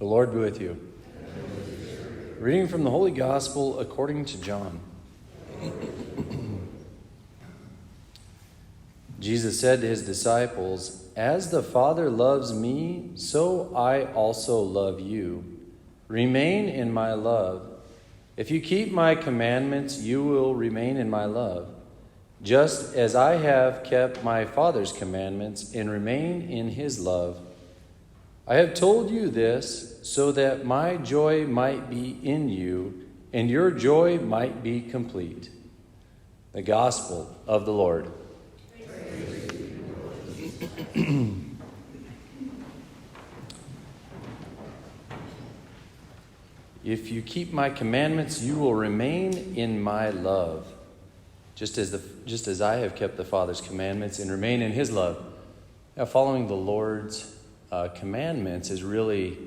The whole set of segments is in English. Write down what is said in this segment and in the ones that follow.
The Lord be with you. Reading from the Holy Gospel according to John. Jesus said to his disciples, "As the Father loves me, so I also love you. Remain in my love. If you keep my commandments, you will remain in my love, just as I have kept my Father's commandments and remain in his love. I have told you this so that my joy might be in you and your joy might be complete." The Gospel of the Lord. If you keep my commandments, you will remain in my love, just as I have kept the Father's commandments and remain in his love. Now, following the Lord's commandments is really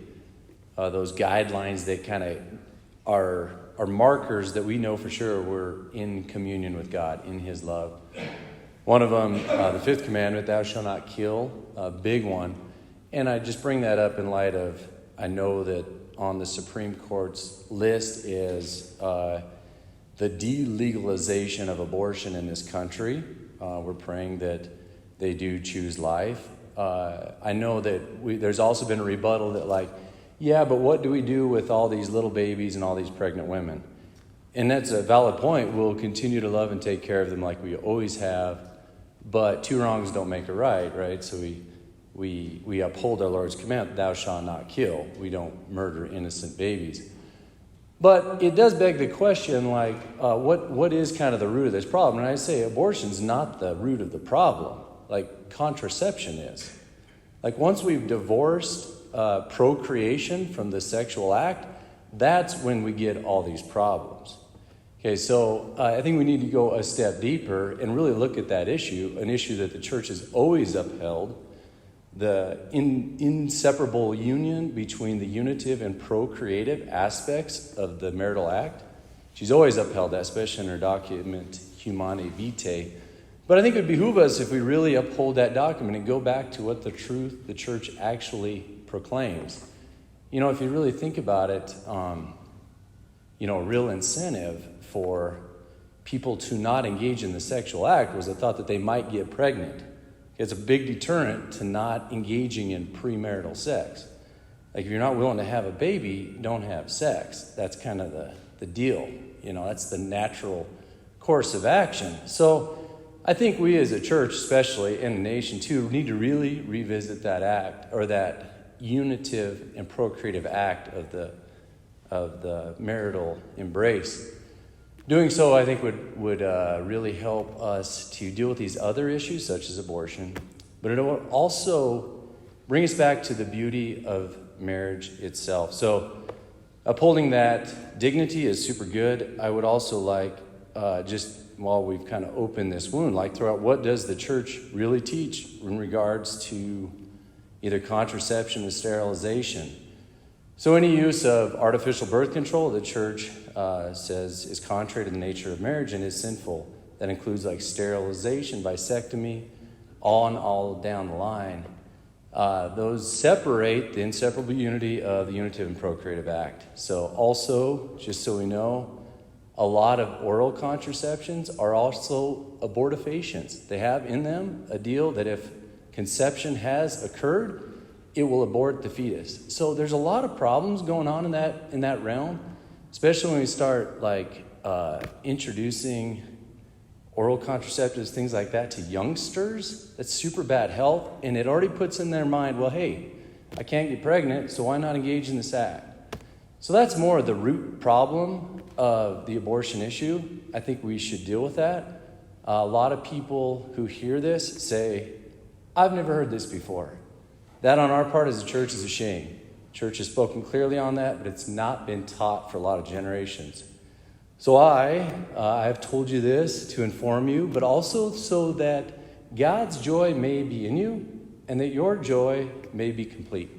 those guidelines that kind of are markers that we know for sure we're in communion with God, in his love. One of them, the fifth commandment, thou shalt not kill, a big one. And I just bring that up in light of, I know that on the Supreme Court's list is the delegalization of abortion in this country. We're praying that they do choose life. I know that there's also been a rebuttal that yeah, but what do we do with all these little babies and all these pregnant women? And that's a valid point. We'll continue to love and take care of them like we always have, but two wrongs don't make a right? So we uphold our Lord's command, thou shalt not kill. We don't murder innocent babies. But it does beg the question, what is kind of the root of this problem? And I say abortion's not the root of the problem. Contraception is. Once we've divorced procreation from the sexual act, that's when we get all these problems. Okay, so I think we need to go a step deeper and really look at that issue, an issue that the church has always upheld, the inseparable union between the unitive and procreative aspects of the marital act. She's always upheld that, especially in her document Humanae Vitae. But I think it would behoove us if we really uphold that document and go back to what the truth the church actually proclaims. If you really think about it, a real incentive for people to not engage in the sexual act was the thought that they might get pregnant. It's a big deterrent to not engaging in premarital sex. If you're not willing to have a baby, don't have sex. That's kind of the deal. That's the natural course of action. So I think we as a church, especially, and a nation too, need to really revisit that act, or that unitive and procreative act of the marital embrace. Doing so, I think, would really help us to deal with these other issues, such as abortion, but it will also bring us back to the beauty of marriage itself. So upholding that dignity is super good. I would also like, just while we've kind of opened this wound, throw out, what does the church really teach in regards to either contraception or sterilization? So any use of artificial birth control, the church says, is contrary to the nature of marriage and is sinful. That includes sterilization, vasectomy, all down the line. Those separate the inseparable unity of the unitive and procreative act. So also, just so we know, a lot of oral contraceptions are also abortifacients. They have in them a deal that if conception has occurred, it will abort the fetus. So there's a lot of problems going on in that realm, especially when we start introducing oral contraceptives, things like that, to youngsters. That's super bad health, and it already puts in their mind, well, hey, I can't get pregnant, so why not engage in this act? So that's more of the root problem of the abortion issue. I think we should deal with that. A lot of people who hear this say, I've never heard this before. That on our part as a church is a shame. Church has spoken clearly on that, but it's not been taught for a lot of generations. So I have told you this to inform you, but also so that God's joy may be in you and that your joy may be complete.